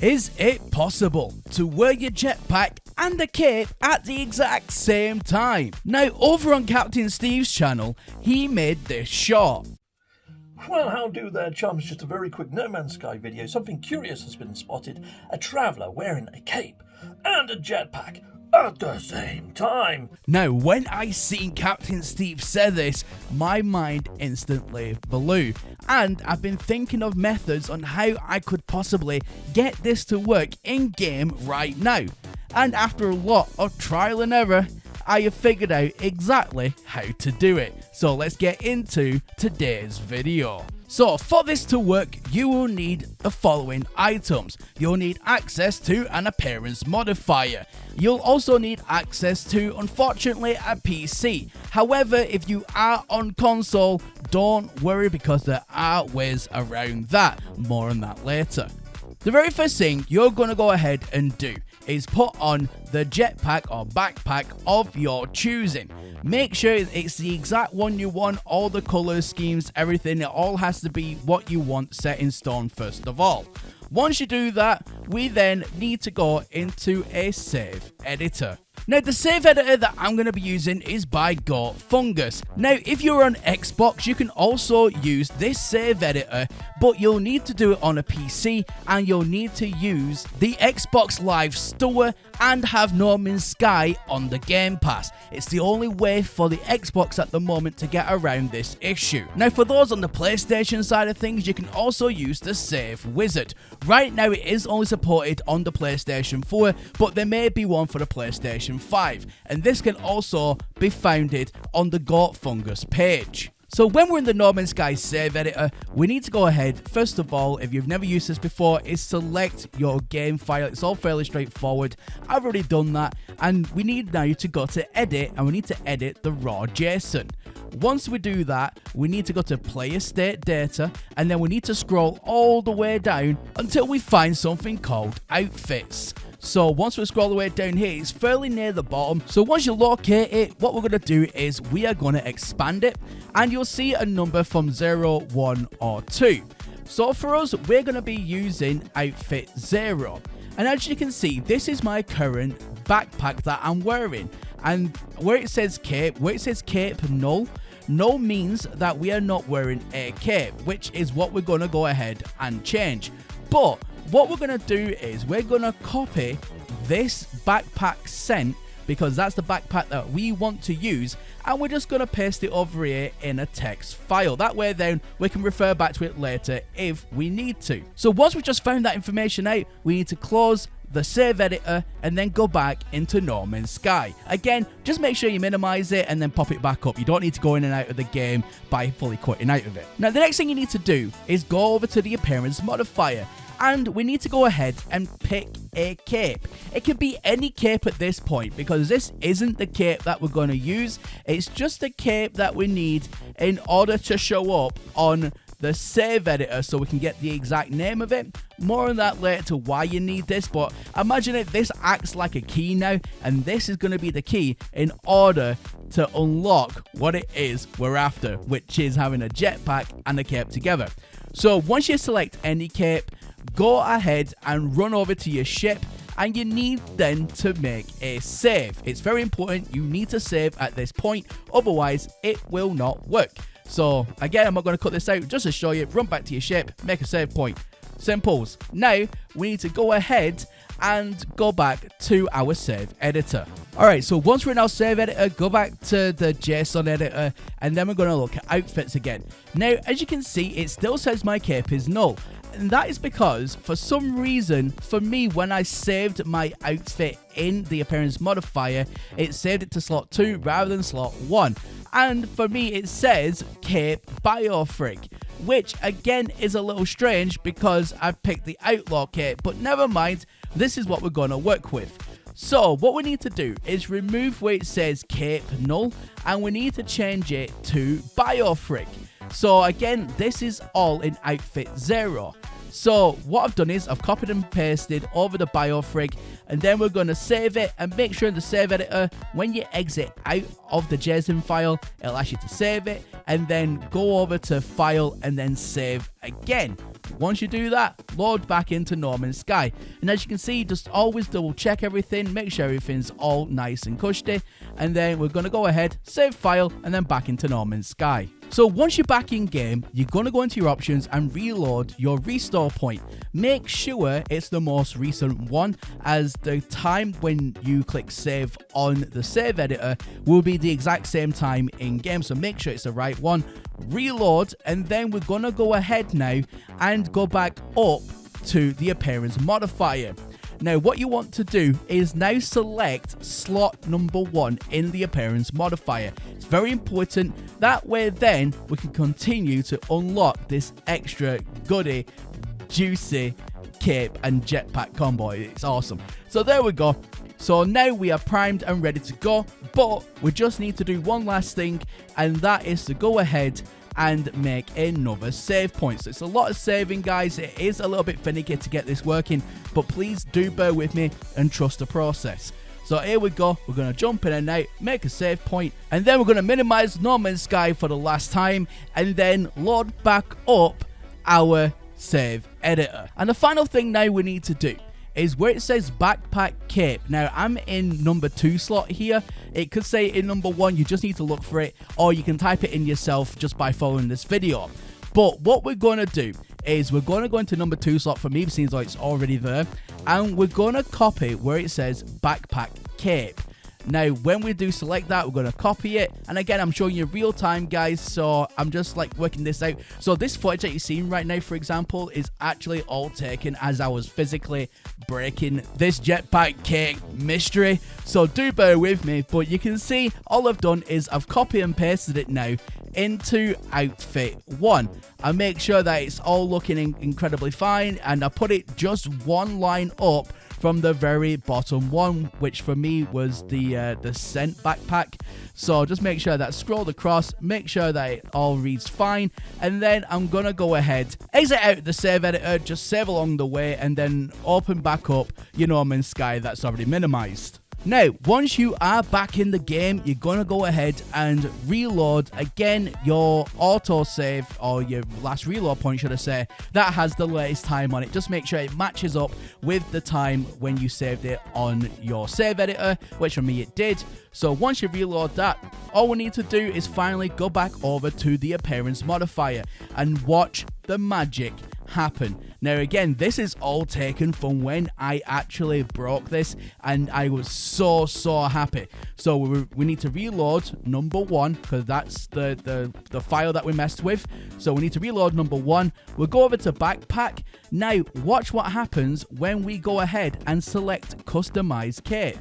Is it possible to wear your jetpack and a cape at the exact same time? Now, over on Captain Steve's channel, he made this shot. Well, how do there, chums? Just a very quick No Man's Sky video. Something curious has been spotted. A traveller wearing a cape and a jetpack at the same time. Now, when I seen Captain Steve say this, my mind instantly blew. And I've been thinking of methods on how I could possibly get this to work in-game right now. And after a lot of trial and error, I have figured out exactly how to do it. So let's get into today's video. So for this to work, you will need the following items. You'll need access to an appearance modifier. You'll also need access to, unfortunately, a PC. However, if you are on console, don't worry because there are ways around that. More on that later. The very first thing you're going to go ahead and do is put on the jetpack or backpack of your choosing. Make sure it's the exact one you want, all the colors, schemes, everything. It all has to be what you want set in stone first of all. Once you do that, we then need to go into a save editor. Now, the save editor that I'm going to be using is by Goat Fungus. Now, if you're on Xbox, you can also use this save editor, but you'll need to do it on a PC, and you'll need to use the Xbox Live Store and have No Man's Sky on the Game Pass. It's the only way for the Xbox at the moment to get around this issue. Now, for those on the PlayStation side of things, you can also use the Save Wizard. Right now, it is only supported on the PlayStation 4, but there may be one for the PlayStation 5, and this can also be founded on the Goat Fungus page. So when we're in the No Man's Sky save editor, we need to go ahead, first of all, if you've never used this before, is select your game file. It's all fairly straightforward. I've already done that, and we need now to go to edit, and we need to edit the raw JSON. Once we do that, we need to go to player state data, and then we need to scroll all the way down until we find something called outfits. So once we scroll the way down here, it's fairly near the bottom. So once you locate it, what we're going to do is we are going to expand it, and you'll see a number from 0, 1, or 2. So for us, we're going to be using outfit 0. And as you can see, this is my current backpack that I'm wearing. And where it says cape null, null means that we are not wearing a cape, which is what we're going to go ahead and change. But what we're going to do is we're going to copy this backpack scent, because that's the backpack that we want to use, and we're just going to paste it over here in a text file. That way then we can refer back to it later if we need to. So once we've just found that information out, we need to close the save editor and then go back into No Man's Sky. Again, just make sure you minimize it and then pop it back up. You don't need to go in and out of the game by fully quitting out of it. Now, the next thing you need to do is go over to the appearance modifier, and we need to go ahead and pick a cape. It can be any cape at this point, because this isn't the cape that we're going to use. It's just the cape that we need in order to show up on the save editor so we can get the exact name of it. More on that later to why you need this, but imagine it, this acts like a key now, and this is going to be the key in order to unlock what it is we're after, which is having a jetpack and a cape together. So once you select any cape, go ahead and run over to your ship, and you need then to make a save. It's very important, you need to save at this point, otherwise it will not work. So again, I'm not going to cut this out, just to show you. Run back to your ship, make a save point. Simples. Now we need to go ahead and go back to our save editor. Alright, so once we're in our save editor, go back to the JSON editor, and then we're going to look at outfits again. Now, as you can see, it still says my cape is null. And that is because, for some reason, for me, when I saved my outfit in the appearance modifier, it saved it to slot 2 rather than slot 1. And for me, it says Cape Biofrig, which again is a little strange because I've picked the Outlaw Cape, but never mind, this is what we're going to work with. So what we need to do is remove where it says Cape Null, and we need to change it to Biofrig. So again, this is all in outfit 0. So what I've done is I've copied and pasted over the biofrig, and then we're going to save it, and make sure in the save editor, when you exit out of the JSON file, it'll ask you to save it, and then go over to file and then save again. Once you do that, load back into No Man's Sky. And as you can see, just always double check everything, make sure everything's all nice and cushy. And then we're going to go ahead, save file, and then back into No Man's Sky. So once you're back in game, you're going to go into your options and reload your restore point. Make sure it's the most recent one, as the time when you click save on the save editor will be the exact same time in game. So make sure it's the right one. Reload, and then we're going to go ahead now and go back up to the appearance modifier. Now, what you want to do is now select slot number 1 in the appearance modifier. It's very important. That way, then, we can continue to unlock this extra goody, juicy cape and jetpack combo. It's awesome. So there we go. So now we are primed and ready to go, but we just need to do one last thing, and that is to go ahead and make another save point. So it's a lot of saving, guys. It is a little bit finicky to get this working, but please do bear with me and trust the process. So here we go. We're going to jump in and out, make a save point, and then we're going to minimize No Man's Sky for the last time, and then load back up our save editor. And the final thing now we need to do is where it says backpack cape. Now, I'm in number 2 slot here. It could say in number 1, you just need to look for it, or you can type it in yourself just by following this video. But what we're going to do is we're going to go into number 2 slot for me, seems like it's already there, and we're going to copy where it says backpack cape. Now, when we do select that, we're going to copy it. And again, I'm showing you real time, guys, so I'm just like working this out. So this footage that you're seeing right now, for example, is actually all taken as I was physically breaking this jetpack cake mystery. So do bear with me, but you can see all I've done is I've copy and pasted it now into outfit 1. I make sure that it's all looking incredibly fine, and I put it just one line up from the very bottom one, which for me was the scent backpack. So just make sure that scrolled across, make sure that it all reads fine, and then I'm gonna go ahead, exit out the save editor, just save along the way, and then open back up your No Man's Sky that's already minimized. Now, once you are back in the game, you're going to go ahead and reload again your autosave, or your last reload point, should I say, that has the latest time on it. Just make sure it matches up with the time when you saved it on your save editor, which for me it did. So once you reload that, all we need to do is finally go back over to the appearance modifier and watch the magic happen. Now again, this is all taken from when I actually broke this, and I was so happy. So we need to reload number 1, because that's the file that we messed with. So we need to reload number 1. We'll go over to backpack. Now watch what happens when we go ahead and select customize cape.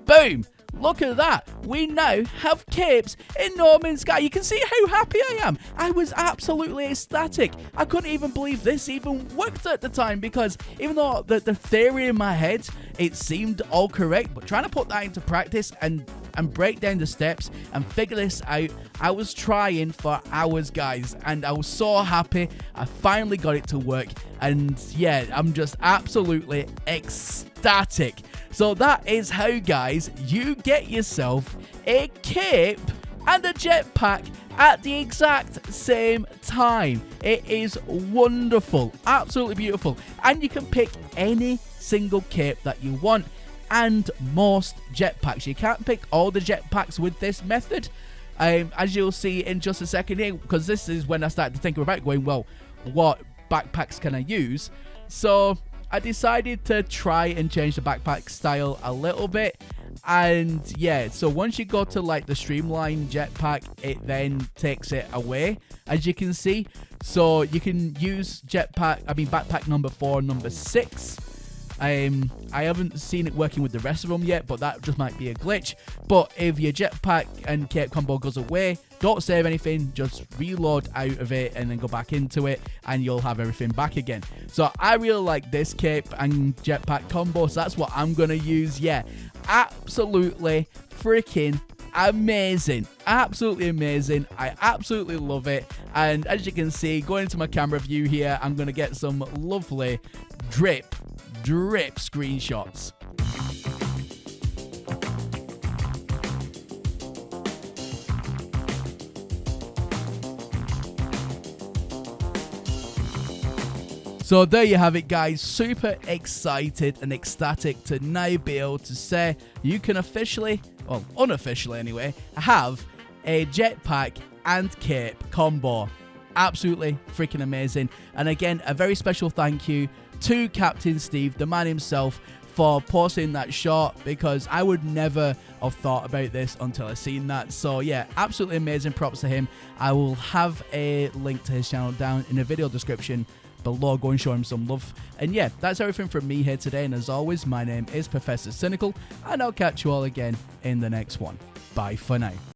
Boom! Look at that. We now have capes in No Man's Sky. You can see how happy I am. I was absolutely ecstatic. I couldn't even believe this even worked at the time, because even though the theory in my head, it seemed all correct, but trying to put that into practice and break down the steps and figure this out, I was trying for hours, guys, and I was so happy I finally got it to work. And yeah, I'm just absolutely ecstatic. So that is how, guys, you get yourself a cape and a jetpack at the exact same time. It is wonderful, absolutely beautiful, and you can pick any single cape that you want, and most jetpacks. You can't pick all the jetpacks with this method, as you'll see in just a second here, because this is when I started to think about going, well, what backpacks can I use? So I decided to try and change the backpack style a little bit. And yeah, so once you go to like the streamline jetpack, it then takes it away, as you can see. So you can use backpack number 4, number 6. I haven't seen it working with the rest of them yet, but that just might be a glitch. But if your jetpack and cape combo goes away, don't save anything, just reload out of it and then go back into it, and you'll have everything back again. So I really like this cape and jetpack combo, so that's what I'm gonna use. Yeah, absolutely freaking amazing, absolutely amazing. I absolutely love it. And as you can see, going into my camera view here, I'm gonna get some lovely drip screenshots. So there you have it, guys. Super excited and ecstatic to now be able to say you can officially, well, unofficially anyway, have a jetpack and cape combo. Absolutely freaking amazing. And again, a very special thank you to Captain Steve, the man himself, for posting that shot, because I would never have thought about this until I seen that. So yeah, absolutely amazing. Props to him. I will have a link to his channel down in the video description below. Go and show him some love. And yeah, that's everything from me here today. And as always, my name is Professor Cynical, and I'll catch you all again in the next one. Bye for now.